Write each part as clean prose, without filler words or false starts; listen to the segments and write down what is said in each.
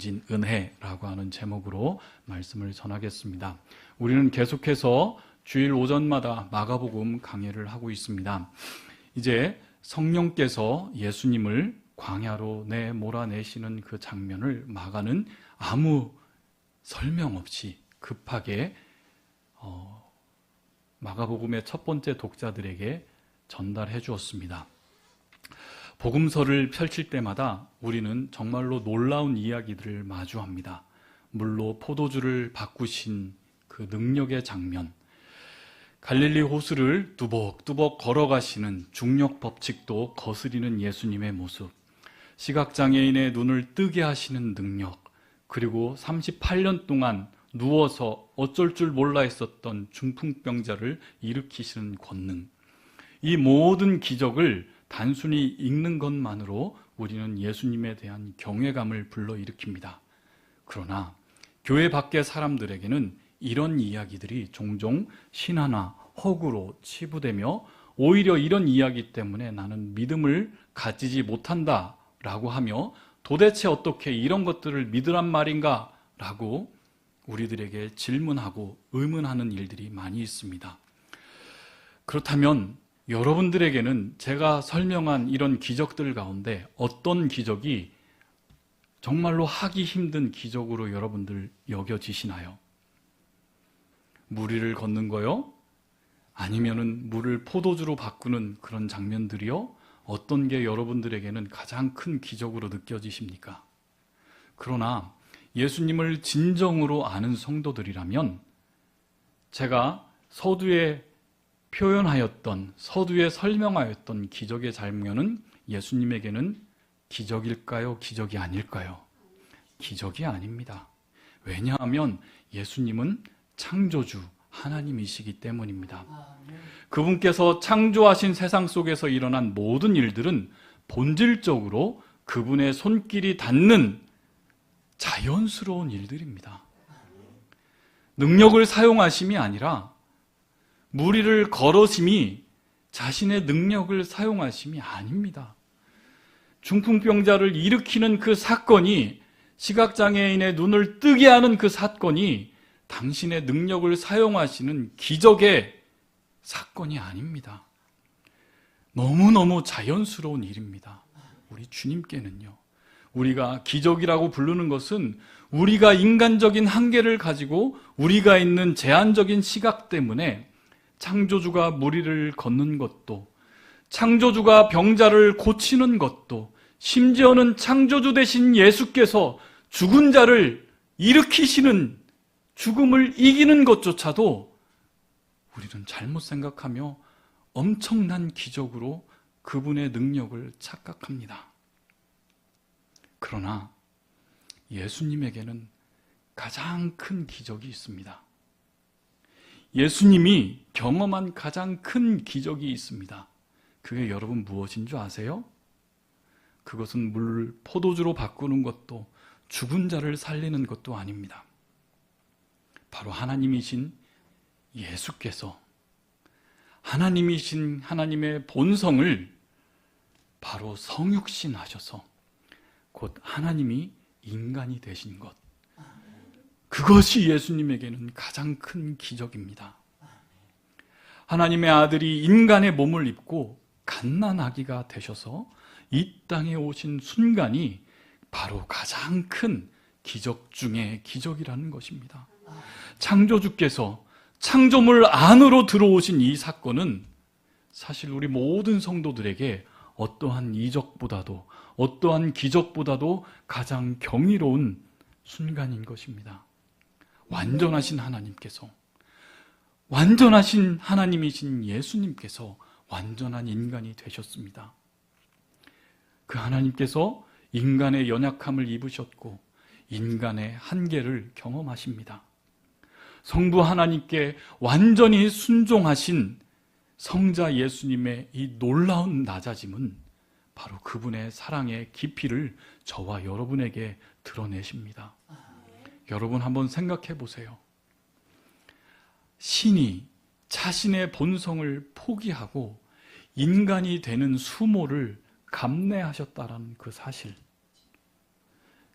주어진 은혜라고 하는 제목으로 말씀을 전하겠습니다. 우리는 계속해서 주일 오전마다 마가복음 강해를 하고 있습니다. 이제 성령께서 예수님을 광야로 몰아내시는 그 장면을 마가는 아무 설명 없이 급하게 마가복음의 첫 번째 독자들에게 전달해 주었습니다. 복음서를 펼칠 때마다 우리는 정말로 놀라운 이야기들을 마주합니다. 물로 포도주를 바꾸신 그 능력의 장면, 갈릴리 호수를 뚜벅뚜벅 걸어가시는 중력 법칙도 거스리는 예수님의 모습, 시각장애인의 눈을 뜨게 하시는 능력, 그리고 38년 동안 누워서 어쩔 줄 몰라 했었던 중풍병자를 일으키시는 권능, 이 모든 기적을 단순히 읽는 것만으로 우리는 예수님에 대한 경외감을 불러일으킵니다. 그러나 교회 밖의 사람들에게는 이런 이야기들이 종종 신화나 허구로 치부되며 오히려 이런 이야기 때문에 나는 믿음을 가지지 못한다 라고 하며 도대체 어떻게 이런 것들을 믿으란 말인가 라고 우리들에게 질문하고 의문하는 일들이 많이 있습니다. 그렇다면 여러분들에게는 제가 설명한 이런 기적들 가운데 어떤 기적이 정말로 하기 힘든 기적으로 여러분들 여겨지시나요? 물 위를 걷는 거요? 아니면은 물을 포도주로 바꾸는 그런 장면들이요? 어떤 게 여러분들에게는 가장 큰 기적으로 느껴지십니까? 그러나 예수님을 진정으로 아는 성도들이라면 제가 서두에 표현하였던, 서두에 설명하였던 기적의 장면은 예수님에게는 기적일까요? 기적이 아닐까요? 기적이 아닙니다. 왜냐하면 예수님은 창조주 하나님이시기 때문입니다. 그분께서 창조하신 세상 속에서 일어난 모든 일들은 본질적으로 그분의 손길이 닿는 자연스러운 일들입니다. 능력을 사용하심이 아니라 물 위를 걸으심이 자신의 능력을 사용하심이 아닙니다. 중풍병자를 일으키는 그 사건이, 시각장애인의 눈을 뜨게 하는 그 사건이 당신의 능력을 사용하시는 기적의 사건이 아닙니다. 너무너무 자연스러운 일입니다. 우리 주님께는요. 우리가 기적이라고 부르는 것은 우리가 인간적인 한계를 가지고 우리가 있는 제한적인 시각 때문에 창조주가 물 위를 걷는 것도, 창조주가 병자를 고치는 것도, 심지어는 창조주 되신 예수께서 죽은 자를 일으키시는, 죽음을 이기는 것조차도 우리는 잘못 생각하며 엄청난 기적으로 그분의 능력을 착각합니다. 그러나 예수님에게는 가장 큰 기적이 있습니다. 예수님이 경험한 가장 큰 기적이 있습니다. 그게 여러분 무엇인 줄 아세요? 그것은 물을 포도주로 바꾸는 것도 죽은 자를 살리는 것도 아닙니다. 바로 하나님이신 예수께서 하나님이신 하나님의 본성을 바로 성육신 하셔서 곧 하나님이 인간이 되신 것, 그것이 예수님에게는 가장 큰 기적입니다. 하나님의 아들이 인간의 몸을 입고 갓난아기가 되셔서 이 땅에 오신 순간이 바로 가장 큰 기적 중에 기적이라는 것입니다. 창조주께서 창조물 안으로 들어오신 이 사건은 사실 우리 모든 성도들에게 어떠한 이적보다도, 어떠한 기적보다도 가장 경이로운 순간인 것입니다. 완전하신 하나님께서, 완전하신 하나님이신 예수님께서 완전한 인간이 되셨습니다. 그 하나님께서 인간의 연약함을 입으셨고 인간의 한계를 경험하십니다. 성부 하나님께 완전히 순종하신 성자 예수님의 이 놀라운 낮아짐은 바로 그분의 사랑의 깊이를 저와 여러분에게 드러내십니다. 여러분 한번 생각해 보세요. 신이 자신의 본성을 포기하고 인간이 되는 수모를 감내하셨다라는 그 사실,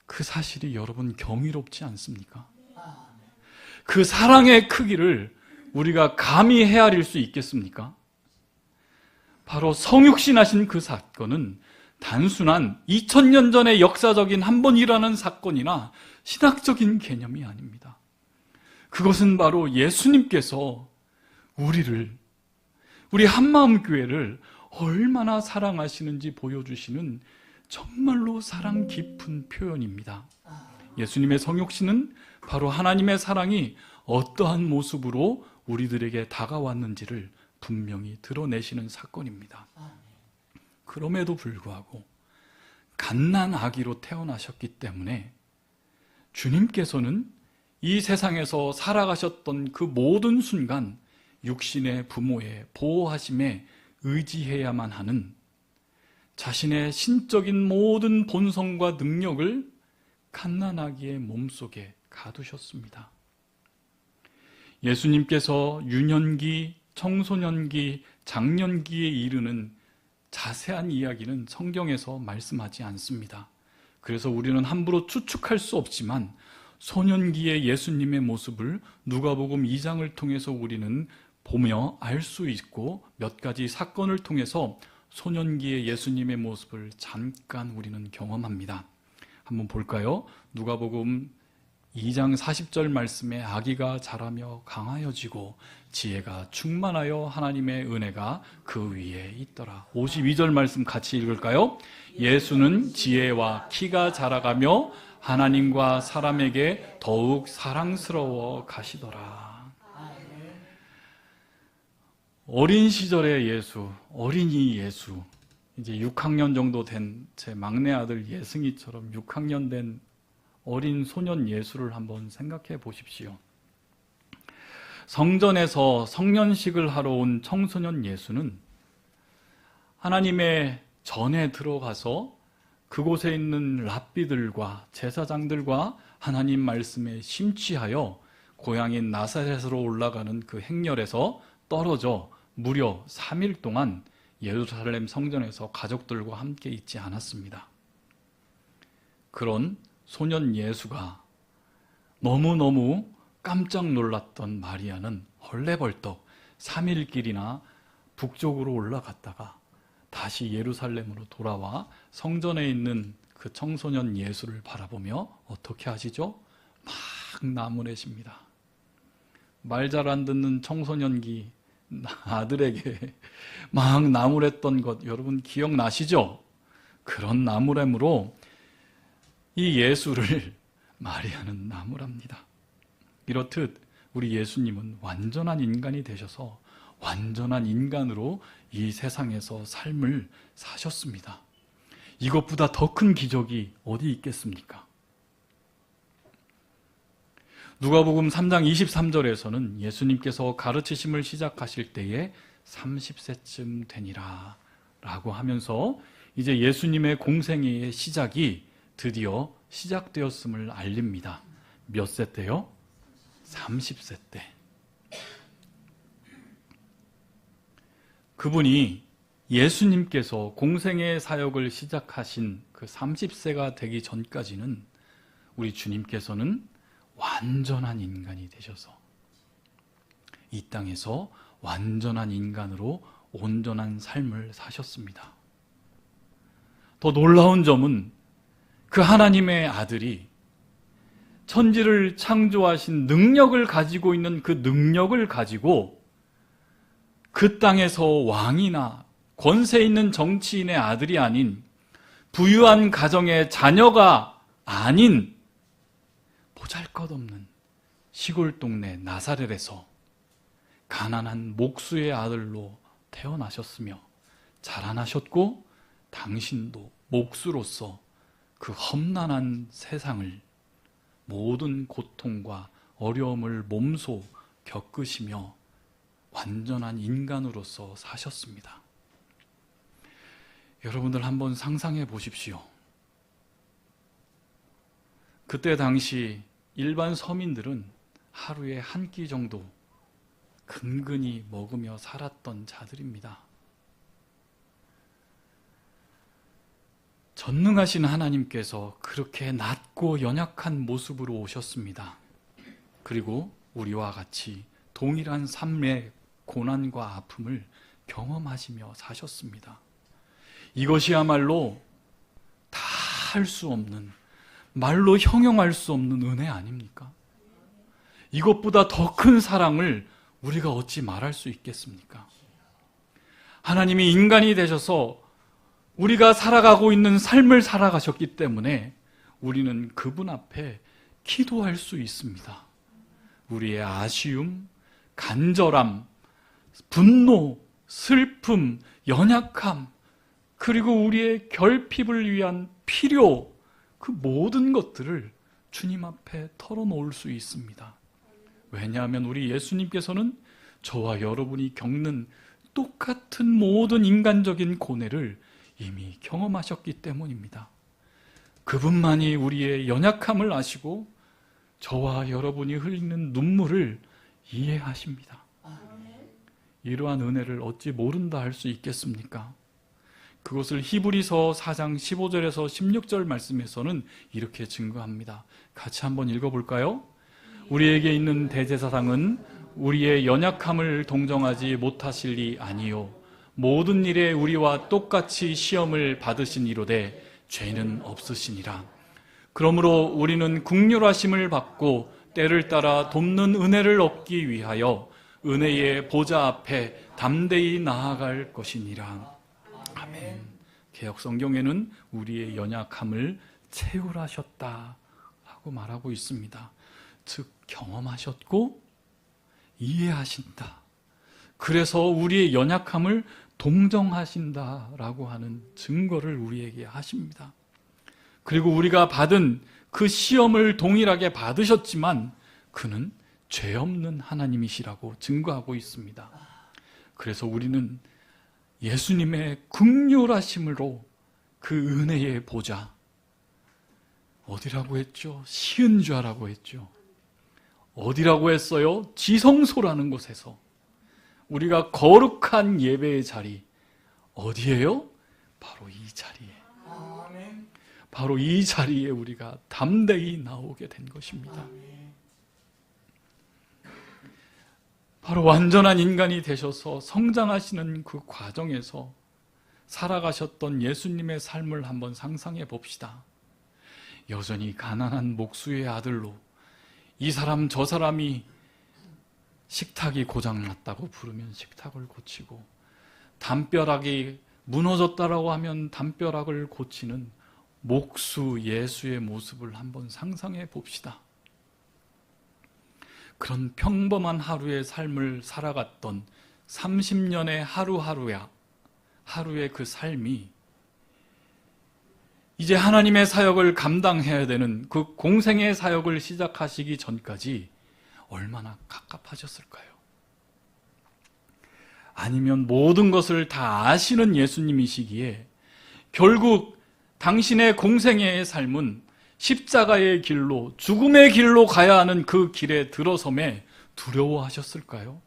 그 사실이 여러분 경이롭지 않습니까? 그 사랑의 크기를 우리가 감히 헤아릴 수 있겠습니까? 바로 성육신하신 그 사건은 단순한 2000년 전의 역사적인 한 번 일어나는 사건이나 신학적인 개념이 아닙니다. 그것은 바로 예수님께서 우리 한마음교회를 얼마나 사랑하시는지 보여주시는 정말로 사랑 깊은 표현입니다. 예수님의 성육신은 바로 하나님의 사랑이 어떠한 모습으로 우리들에게 다가왔는지를 분명히 드러내시는 사건입니다. 그럼에도 불구하고 갓난 아기로 태어나셨기 때문에 주님께서는 이 세상에서 살아가셨던 그 모든 순간 육신의 부모의 보호하심에 의지해야만 하는 자신의 신적인 모든 본성과 능력을 갓난아기의 몸속에 가두셨습니다. 예수님께서 유년기, 청소년기, 장년기에 이르는 자세한 이야기는 성경에서 말씀하지 않습니다. 그래서 우리는 함부로 추측할 수 없지만 소년기의 예수님의 모습을 누가복음 2장을 통해서 우리는 보며 알 수 있고 몇 가지 사건을 통해서 소년기의 예수님의 모습을 잠깐 우리는 경험합니다. 한번 볼까요? 누가복음 2장 40절 말씀에 아기가 자라며 강하여지고 지혜가 충만하여 하나님의 은혜가 그 위에 있더라. 52절 말씀 같이 읽을까요? 예수는 지혜와 키가 자라가며 하나님과 사람에게 더욱 사랑스러워 가시더라. 어린 시절의 예수, 어린이 예수, 이제 6학년 정도 된 제 막내 아들 예승이처럼 6학년 된 어린 소년 예수를 한번 생각해 보십시오. 성전에서 성년식을 하러 온 청소년 예수는 하나님의 전에 들어가서 그곳에 있는 랍비들과 제사장들과 하나님 말씀에 심취하여 고향인 나사렛으로 올라가는 그 행렬에서 떨어져 무려 3일 동안 예루살렘 성전에서 가족들과 함께 있지 않았습니다. 그런 소년 예수가 너무너무 깜짝 놀랐던 마리아는 헐레벌떡 3일 길이나 북쪽으로 올라갔다가 다시 예루살렘으로 돌아와 성전에 있는 그 청소년 예수를 바라보며 어떻게 하시죠? 막 나무래십니다. 말 잘 안 듣는 청소년기 아들에게 막 나무랬던 것 여러분 기억나시죠? 그런 나무램으로 이 예수를 마리아는 나무랍니다. 이렇듯 우리 예수님은 완전한 인간이 되셔서 완전한 인간으로 이 세상에서 삶을 사셨습니다. 이것보다 더 큰 기적이 어디 있겠습니까? 누가복음 3장 23절에서는 예수님께서 가르치심을 시작하실 때에 30세쯤 되니라 라고 하면서 이제 예수님의 공생애의 시작이 드디어 시작되었음을 알립니다. 몇 세 때요? 30세 때. 그분이 예수님께서 공생애의 사역을 시작하신 그 30세가 되기 전까지는 우리 주님께서는 완전한 인간이 되셔서 이 땅에서 완전한 인간으로 온전한 삶을 사셨습니다. 더 놀라운 점은 그 하나님의 아들이 천지를 창조하신 능력을 가지고 있는 그 능력을 가지고 그 땅에서 왕이나 권세 있는 정치인의 아들이 아닌 부유한 가정의 자녀가 아닌 보잘것없는 시골 동네 나사렛에서 가난한 목수의 아들로 태어나셨으며 자라나셨고 당신도 목수로서 그 험난한 세상을 모든 고통과 어려움을 몸소 겪으시며 완전한 인간으로서 사셨습니다. 여러분들 한번 상상해 보십시오. 그때 당시 일반 서민들은 하루에 한 끼 정도 근근히 먹으며 살았던 자들입니다. 전능하신 하나님께서 그렇게 낮고 연약한 모습으로 오셨습니다. 그리고 우리와 같이 동일한 삶의 고난과 아픔을 경험하시며 사셨습니다. 이것이야말로 다 할 수 없는, 말로 형용할 수 없는 은혜 아닙니까? 이것보다 더 큰 사랑을 우리가 어찌 말할 수 있겠습니까? 하나님이 인간이 되셔서 우리가 살아가고 있는 삶을 살아가셨기 때문에 우리는 그분 앞에 기도할 수 있습니다. 우리의 아쉬움, 간절함, 분노, 슬픔, 연약함, 그리고 우리의 결핍을 위한 필요, 그 모든 것들을 주님 앞에 털어놓을 수 있습니다. 왜냐하면 우리 예수님께서는 저와 여러분이 겪는 똑같은 모든 인간적인 고뇌를 이미 경험하셨기 때문입니다. 그분만이 우리의 연약함을 아시고 저와 여러분이 흘리는 눈물을 이해하십니다. 이러한 은혜를 어찌 모른다 할 수 있겠습니까? 그것을 히브리서 4장 15절에서 16절 말씀에서는 이렇게 증거합니다. 같이 한번 읽어볼까요? 우리에게 있는 대제사장은 우리의 연약함을 동정하지 못하실 리 아니요 모든 일에 우리와 똑같이 시험을 받으시니로되 죄는 없으시니라. 그러므로 우리는 긍휼하심을 받고 때를 따라 돕는 은혜를 얻기 위하여 은혜의 보좌 앞에 담대히 나아갈 것이니라. 아멘. 개역 성경에는 우리의 연약함을 채울하셨다 하고 말하고 있습니다. 즉 경험하셨고 이해하신다. 그래서 우리의 연약함을 동정하신다라고 하는 증거를 우리에게 하십니다. 그리고 우리가 받은 그 시험을 동일하게 받으셨지만 그는 죄 없는 하나님이시라고 증거하고 있습니다. 그래서 우리는 예수님의 긍휼하심으로 그 은혜의 보좌, 어디라고 했죠? 시은좌라고 했죠. 어디라고 했어요? 지성소라는 곳에서 우리가 거룩한 예배의 자리, 어디예요? 바로 이 자리에, 바로 이 자리에 우리가 담대히 나오게 된 것입니다. 바로 완전한 인간이 되셔서 성장하시는 그 과정에서 살아가셨던 예수님의 삶을 한번 상상해 봅시다. 여전히 가난한 목수의 아들로 이 사람 저 사람이 식탁이 고장났다고 부르면 식탁을 고치고, 담벼락이 무너졌다라고 하면 담벼락을 고치는 목수 예수의 모습을 한번 상상해 봅시다. 그런 평범한 하루의 삶을 살아갔던 30년의 하루의 그 삶이 이제 하나님의 사역을 감당해야 되는 그 공생의 사역을 시작하시기 전까지 얼마나 갑갑하셨을까요? 아니면 모든 것을 다 아시는 예수님이시기에 결국 당신의 공생의 삶은 십자가의 길로, 죽음의 길로 가야 하는 그 길에 들어섬에 두려워하셨을까요?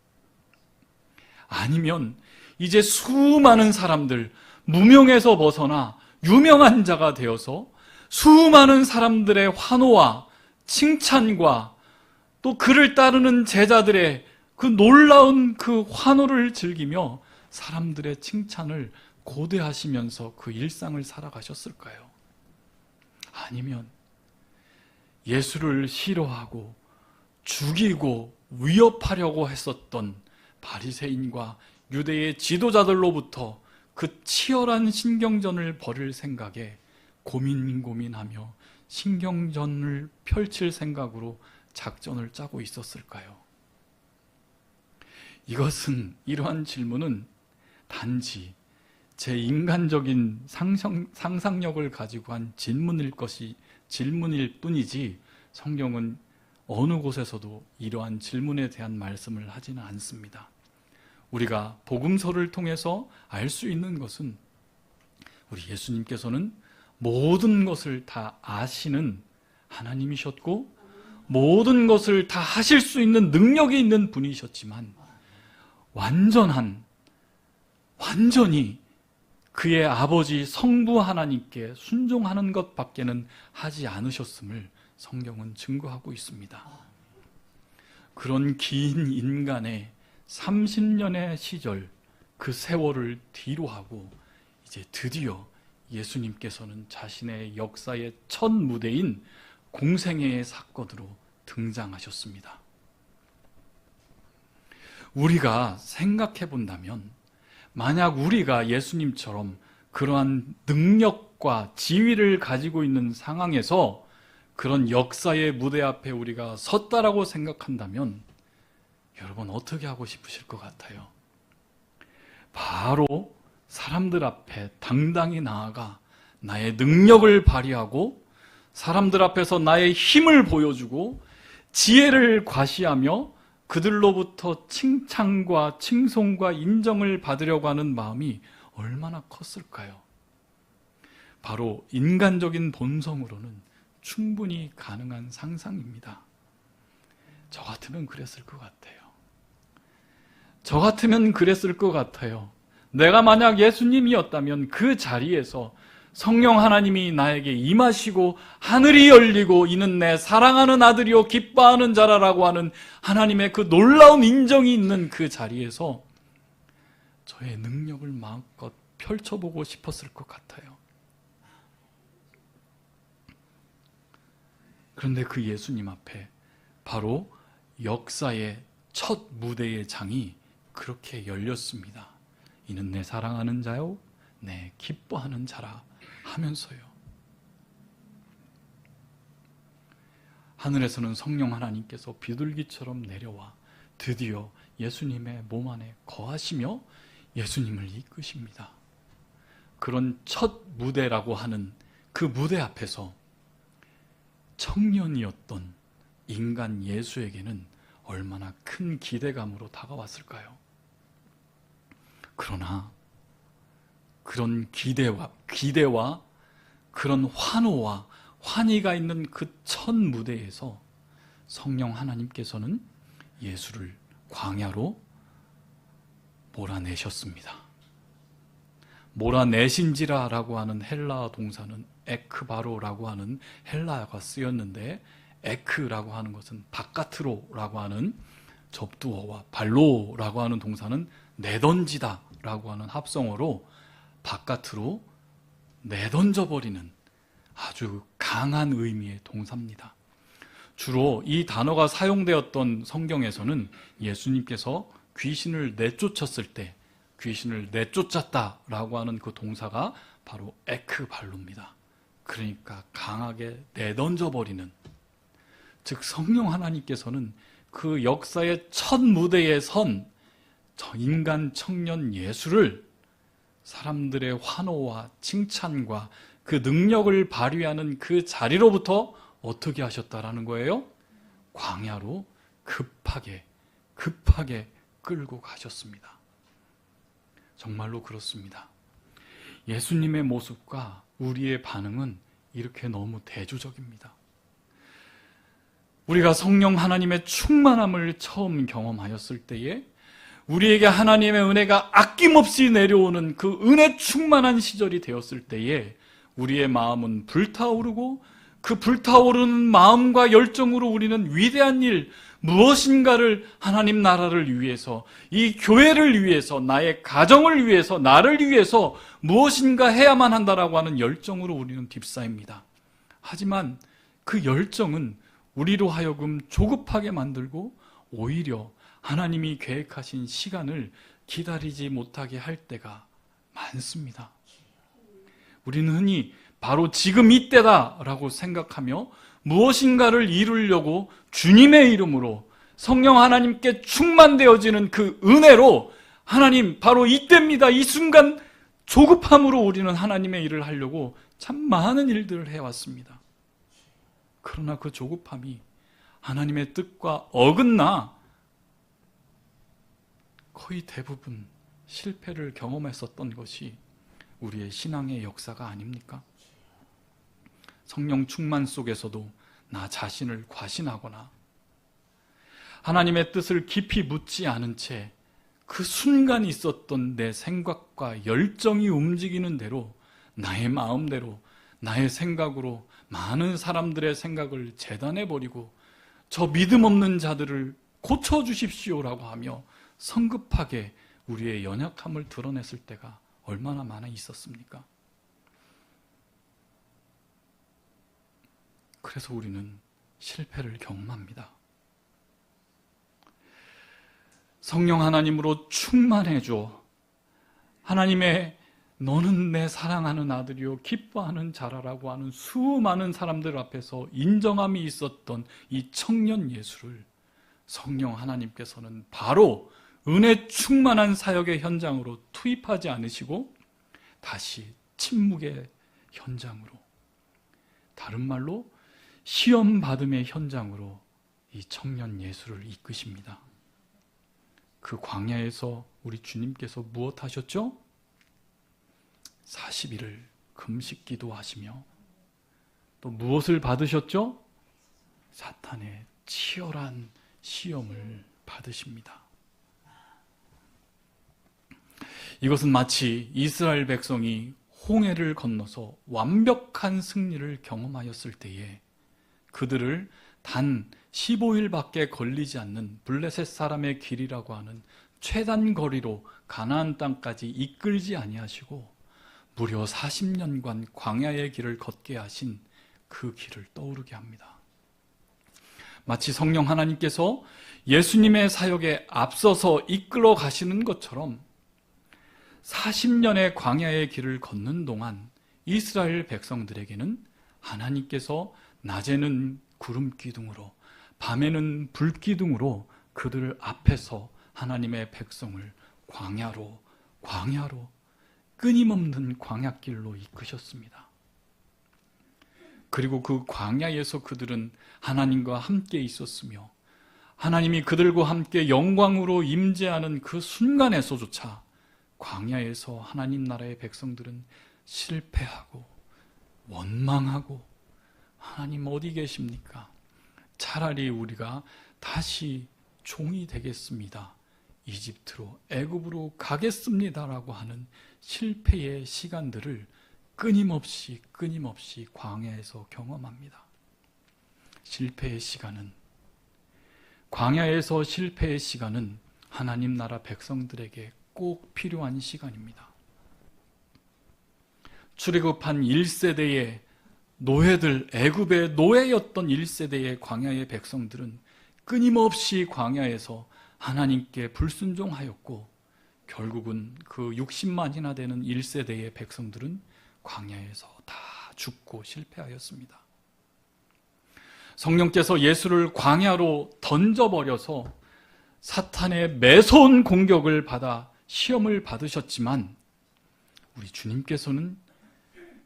아니면 이제 수많은 사람들, 무명에서 벗어나 유명한 자가 되어서 수많은 사람들의 환호와 칭찬과 또 그를 따르는 제자들의 그 놀라운 그 환호를 즐기며 사람들의 칭찬을 고대하시면서 그 일상을 살아가셨을까요? 아니면 예수를 싫어하고 죽이고 위협하려고 했었던 바리새인과 유대의 지도자들로부터 그 치열한 신경전을 벌일 생각에 고민하며 신경전을 펼칠 생각으로 작전을 짜고 있었을까요? 이러한 질문은 단지 제 인간적인 상상력을 가지고 한 질문일 뿐이지 성경은 어느 곳에서도 이러한 질문에 대한 말씀을 하지는 않습니다. 우리가 복음서를 통해서 알 수 있는 것은 우리 예수님께서는 모든 것을 다 아시는 하나님이셨고 모든 것을 다 하실 수 있는 능력이 있는 분이셨지만 완전히 그의 아버지 성부 하나님께 순종하는 것밖에는 하지 않으셨음을 성경은 증거하고 있습니다. 그런 긴 인간의 30년의 시절, 그 세월을 뒤로하고 이제 드디어 예수님께서는 자신의 역사의 첫 무대인 공생애의 사건으로 등장하셨습니다. 우리가 생각해 본다면, 만약 우리가 예수님처럼 그러한 능력과 지위를 가지고 있는 상황에서 그런 역사의 무대 앞에 우리가 섰다라고 생각한다면 여러분 어떻게 하고 싶으실 것 같아요? 바로 사람들 앞에 당당히 나아가 나의 능력을 발휘하고 사람들 앞에서 나의 힘을 보여주고 지혜를 과시하며 그들로부터 칭찬과 칭송과 인정을 받으려고 하는 마음이 얼마나 컸을까요? 바로 인간적인 본성으로는 충분히 가능한 상상입니다. 저 같으면 그랬을 것 같아요. 저 같으면 그랬을 것 같아요. 내가 만약 예수님이었다면 그 자리에서 성령 하나님이 나에게 임하시고 하늘이 열리고 이는 내 사랑하는 아들이요 기뻐하는 자라라고 하는 하나님의 그 놀라운 인정이 있는 그 자리에서 저의 능력을 마음껏 펼쳐보고 싶었을 것 같아요. 그런데 그 예수님 앞에 바로 역사의 첫 무대의 장이 그렇게 열렸습니다. 이는 내 사랑하는 자요 내 기뻐하는 자라 하면서요. 하늘에서는 성령 하나님께서 비둘기처럼 내려와 드디어 예수님의 몸 안에 거하시며 예수님을 이끄십니다. 그런 첫 무대라고 하는 그 무대 앞에서 청년이었던 인간 예수에게는 얼마나 큰 기대감으로 다가왔을까요? 그러나 그런 기대와 그런 환호와 환희가 있는 그 첫 무대에서 성령 하나님께서는 예수를 광야로 몰아내셨습니다. 몰아내신지라라고 하는 헬라어 동사는 에크바로라고 하는 헬라어가 쓰였는데, 에크라고 하는 것은 바깥으로라고 하는 접두어와 발로라고 하는 동사는 내던지다 라고 하는 합성어로 바깥으로 내던져버리는 아주 강한 의미의 동사입니다. 주로 이 단어가 사용되었던 성경에서는 예수님께서 귀신을 내쫓았을 때 귀신을 내쫓았다라고 하는 그 동사가 바로 에크발로입니다. 그러니까 강하게 내던져버리는, 즉 성령 하나님께서는 그 역사의 첫 무대에 선 인간 청년 예수를 사람들의 환호와 칭찬과 그 능력을 발휘하는 그 자리로부터 어떻게 하셨다라는 거예요? 광야로 급하게 끌고 가셨습니다. 정말로 그렇습니다. 예수님의 모습과 우리의 반응은 이렇게 너무 대조적입니다. 우리가 성령 하나님의 충만함을 처음 경험하였을 때에 우리에게 하나님의 은혜가 아낌없이 내려오는 그 은혜 충만한 시절이 되었을 때에 우리의 마음은 불타오르고 그 불타오르는 마음과 열정으로 우리는 위대한 일, 무엇인가를 하나님 나라를 위해서, 이 교회를 위해서, 나의 가정을 위해서, 나를 위해서 무엇인가 해야만 한다라고 하는 열정으로 우리는 휩싸입니다. 하지만 그 열정은 우리로 하여금 조급하게 만들고 오히려 하나님이 계획하신 시간을 기다리지 못하게 할 때가 많습니다. 우리는 흔히 바로 지금 이때다라고 생각하며 무엇인가를 이루려고 주님의 이름으로 성령 하나님께 충만되어지는 그 은혜로 하나님 바로 이때입니다, 이 순간, 조급함으로 우리는 하나님의 일을 하려고 참 많은 일들을 해왔습니다. 그러나 그 조급함이 하나님의 뜻과 어긋나 거의 대부분 실패를 경험했었던 것이 우리의 신앙의 역사가 아닙니까? 성령 충만 속에서도 나 자신을 과신하거나 하나님의 뜻을 깊이 묻지 않은 채 그 순간 있었던 내 생각과 열정이 움직이는 대로 나의 마음대로 나의 생각으로 많은 사람들의 생각을 재단해버리고 저 믿음 없는 자들을 고쳐주십시오라고 하며 성급하게 우리의 연약함을 드러냈을 때가 얼마나 많아 있었습니까? 그래서 우리는 실패를 경험합니다. 성령 하나님으로 충만해줘. 하나님의 너는 내 사랑하는 아들이요 기뻐하는 자라라고 하는 수많은 사람들 앞에서 인정함이 있었던 이 청년 예수를 성령 하나님께서는 바로 은혜 충만한 사역의 현장으로 투입하지 않으시고 다시 침묵의 현장으로, 다른 말로 시험 받음의 현장으로 이 청년 예수를 이끄십니다. 그 광야에서 우리 주님께서 무엇 하셨죠? 40일을 금식 기도하시며 또 무엇을 받으셨죠? 사탄의 치열한 시험을 받으십니다. 이것은 마치 이스라엘 백성이 홍해를 건너서 완벽한 승리를 경험하였을 때에 그들을 단 15일밖에 걸리지 않는 블레셋 사람의 길이라고 하는 최단 거리로 가나안 땅까지 이끌지 아니하시고 무려 40년간 광야의 길을 걷게 하신 그 길을 떠오르게 합니다. 마치 성령 하나님께서 예수님의 사역에 앞서서 이끌어 가시는 것처럼 40년의 광야의 길을 걷는 동안 이스라엘 백성들에게는 하나님께서 낮에는 구름 기둥으로 밤에는 불 기둥으로 그들 앞에서 하나님의 백성을 광야로 끊임없는 광야길로 이끄셨습니다. 그리고 그 광야에서 그들은 하나님과 함께 있었으며 하나님이 그들과 함께 영광으로 임재하는 그 순간에서조차 광야에서 하나님 나라의 백성들은 실패하고 원망하고 하나님 어디 계십니까? 차라리 우리가 다시 종이 되겠습니다. 이집트로 애굽으로 가겠습니다라고 하는 실패의 시간들을 끊임없이 광야에서 경험합니다. 실패의 시간은, 광야에서 실패의 시간은 하나님 나라 백성들에게 꼭 필요한 시간입니다. 출애굽한 1세대의 노예들, 애굽의 노예였던 1세대의 광야의 백성들은 끊임없이 광야에서 하나님께 불순종하였고 결국은 그 60만이나 되는 1세대의 백성들은 광야에서 다 죽고 실패하였습니다. 성령께서 예수를 광야로 던져버려서 사탄의 매서운 공격을 받아 시험을 받으셨지만 우리 주님께서는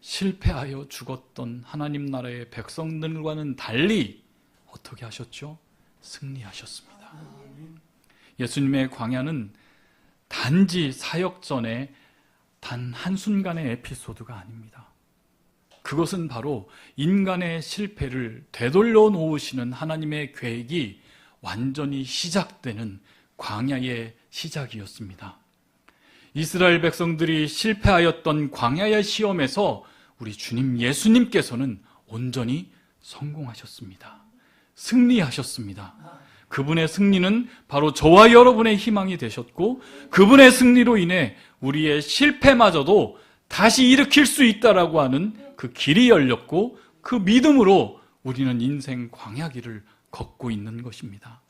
실패하여 죽었던 하나님 나라의 백성들과는 달리 어떻게 하셨죠? 승리하셨습니다. 예수님의 광야는 단지 사역 전에 단 한순간의 에피소드가 아닙니다. 그것은 바로 인간의 실패를 되돌려 놓으시는 하나님의 계획이 완전히 시작되는 광야의 시작이었습니다. 이스라엘 백성들이 실패하였던 광야의 시험에서 우리 주님 예수님께서는 온전히 성공하셨습니다. 승리하셨습니다. 그분의 승리는 바로 저와 여러분의 희망이 되셨고 그분의 승리로 인해 우리의 실패마저도 다시 일으킬 수 있다라고 하는 그 길이 열렸고 그 믿음으로 우리는 인생 광야길을 걷고 있는 것입니다.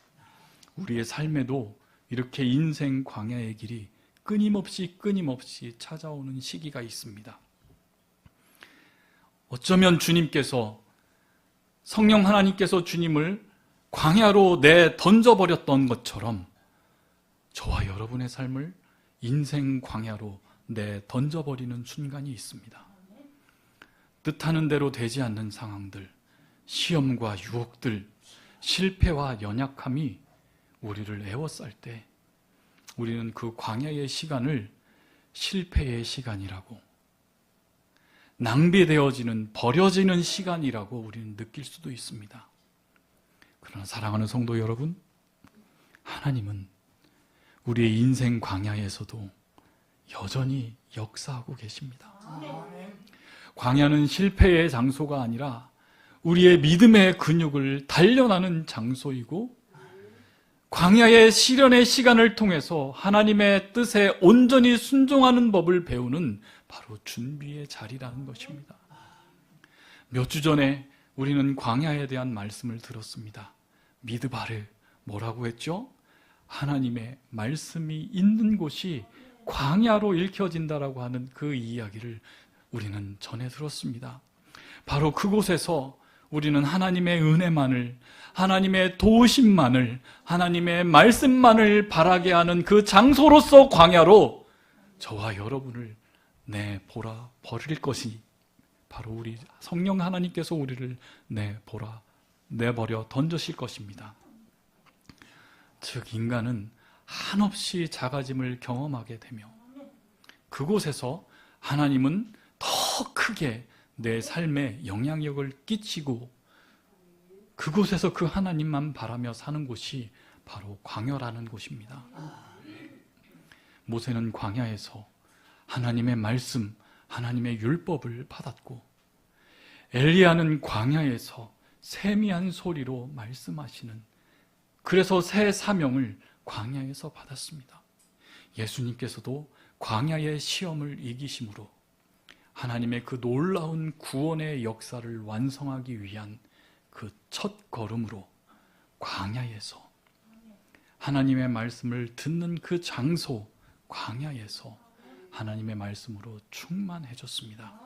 우리의 삶에도 이렇게 인생 광야의 길이 끊임없이 찾아오는 시기가 있습니다. 어쩌면 주님께서, 성령 하나님께서 주님을 광야로 던져버렸던 것처럼 저와 여러분의 삶을 인생 광야로 던져버리는 순간이 있습니다. 뜻하는 대로 되지 않는 상황들, 시험과 유혹들, 실패와 연약함이 우리를 에워쌀 때 우리는 그 광야의 시간을 실패의 시간이라고, 낭비되어지는, 버려지는 시간이라고 우리는 느낄 수도 있습니다. 그러나 사랑하는 성도 여러분, 하나님은 우리의 인생 광야에서도 여전히 역사하고 계십니다. 광야는 실패의 장소가 아니라 우리의 믿음의 근육을 단련하는 장소이고, 광야의 시련의 시간을 통해서 하나님의 뜻에 온전히 순종하는 법을 배우는 바로 준비의 자리라는 것입니다. 몇 주 전에 우리는 광야에 대한 말씀을 들었습니다. 미드바르, 뭐라고 했죠? 하나님의 말씀이 있는 곳이 광야로 읽혀진다라고 하는 그 이야기를 우리는 전해 들었습니다. 바로 그곳에서 우리는 하나님의 은혜만을, 하나님의 도우심만을, 하나님의 말씀만을 바라게 하는 그 장소로서 광야로 저와 여러분을 내보라 버릴 것이 바로 우리 성령 하나님께서 우리를 내버려 던지실 것입니다. 즉 인간은 한없이 작아짐을 경험하게 되며, 그곳에서 하나님은 더 크게 내 삶에 영향력을 끼치고, 그곳에서 그 하나님만 바라며 사는 곳이 바로 광야라는 곳입니다. 모세는 광야에서 하나님의 말씀, 하나님의 율법을 받았고, 엘리야는 광야에서 세미한 소리로 말씀하시는, 그래서 새 사명을 광야에서 받았습니다. 예수님께서도 광야의 시험을 이기심으로 하나님의 그 놀라운 구원의 역사를 완성하기 위한 그 첫 걸음으로 광야에서, 하나님의 말씀을 듣는 그 장소 광야에서 하나님의 말씀으로 충만해졌습니다.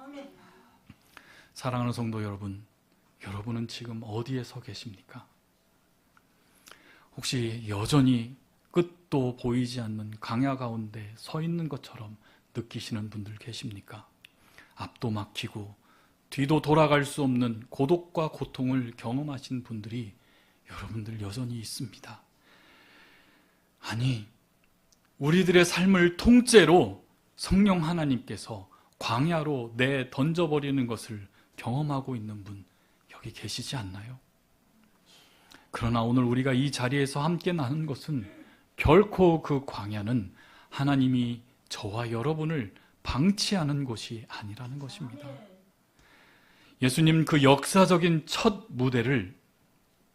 사랑하는 성도 여러분, 여러분은 지금 어디에 서 계십니까? 혹시 여전히 끝도 보이지 않는 광야 가운데 서 있는 것처럼 느끼시는 분들 계십니까? 앞도 막히고 뒤도 돌아갈 수 없는 고독과 고통을 경험하신 분들이 여러분들 여전히 있습니다. 아니, 우리들의 삶을 통째로 성령 하나님께서 광야로 던져버리는 것을 경험하고 있는 분 여기 계시지 않나요? 그러나 오늘 우리가 이 자리에서 함께 나눈 것은 결코 그 광야는 하나님이 저와 여러분을 방치하는 곳이 아니라는 것입니다. 예수님 그 역사적인 첫 무대를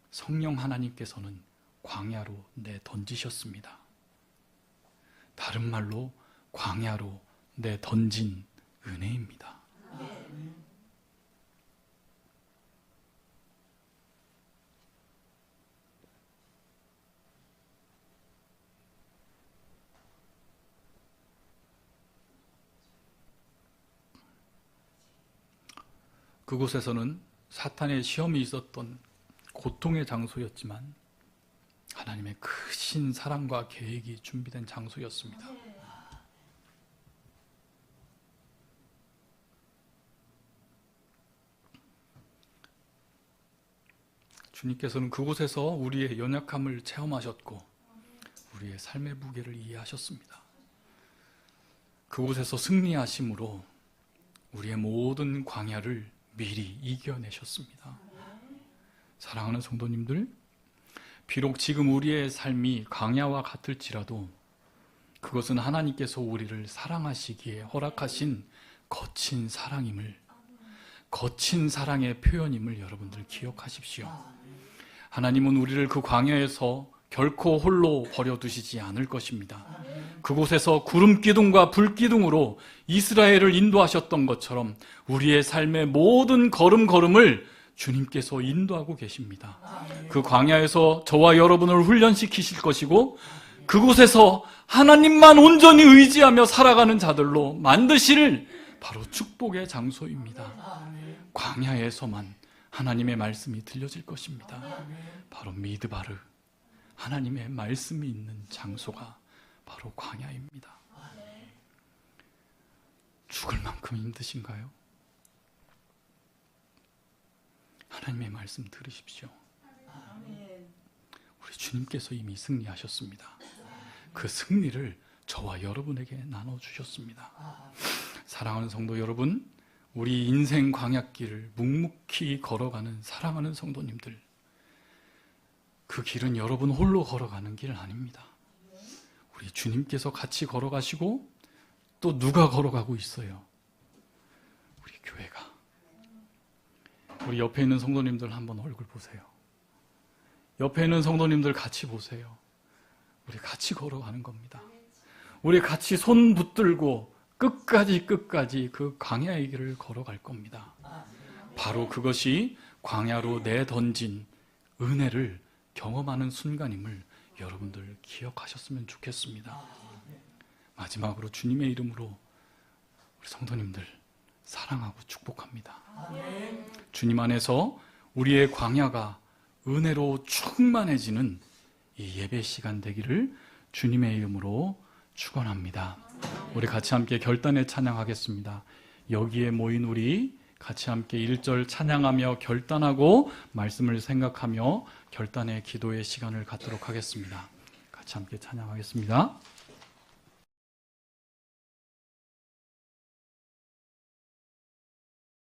성령 하나님께서는 광야로 내던지셨습니다. 다른 말로 광야로 내던진 은혜입니다. 그곳에서는 사탄의 시험이 있었던 고통의 장소였지만 하나님의 크신 사랑과 계획이 준비된 장소였습니다. 주님께서는 그곳에서 우리의 연약함을 체험하셨고 우리의 삶의 무게를 이해하셨습니다. 그곳에서 승리하심으로 우리의 모든 광야를 미리 이겨내셨습니다. 사랑하는 성도님들, 비록 지금 우리의 삶이 광야와 같을지라도 그것은 하나님께서 우리를 사랑하시기에 허락하신 거친 사랑임을, 거친 사랑의 표현임을 여러분들 기억하십시오. 하나님은 우리를 그 광야에서 결코 홀로 버려두시지 않을 것입니다. 그곳에서 구름 기둥과 불 기둥으로 이스라엘을 인도하셨던 것처럼 우리의 삶의 모든 걸음걸음을 주님께서 인도하고 계십니다. 그 광야에서 저와 여러분을 훈련시키실 것이고 그곳에서 하나님만 온전히 의지하며 살아가는 자들로 만드실 바로 축복의 장소입니다. 광야에서만 하나님의 말씀이 들려질 것입니다. 바로 미드바르, 하나님의 말씀이 있는 장소가 바로 광야입니다. 죽을 만큼 힘드신가요? 하나님의 말씀 들으십시오. 우리 주님께서 이미 승리하셨습니다. 그 승리를 저와 여러분에게 나눠주셨습니다. 사랑하는 성도 여러분, 우리 인생 광야길을 묵묵히 걸어가는 사랑하는 성도님들, 그 길은 여러분 홀로 걸어가는 길 아닙니다. 우리 주님께서 같이 걸어가시고 또 누가 걸어가고 있어요? 우리 교회가. 우리 옆에 있는 성도님들 한번 얼굴 보세요. 옆에 있는 성도님들 같이 보세요. 우리 같이 걸어가는 겁니다. 우리 같이 손 붙들고 끝까지 그 광야의 길을 걸어갈 겁니다. 바로 그것이 광야로 내던진 은혜를 경험하는 순간임을 여러분들 기억하셨으면 좋겠습니다. 마지막으로 주님의 이름으로 우리 성도님들 사랑하고 축복합니다. 주님 안에서 우리의 광야가 은혜로 충만해지는 이 예배 시간 되기를 주님의 이름으로 축원합니다. 우리 같이 함께 결단의 찬양하겠습니다. 여기에 모인 우리 같이 함께 1절 찬양하며 결단하고 말씀을 생각하며 결단의 기도의 시간을 갖도록 하겠습니다. 같이 함께 찬양하겠습니다.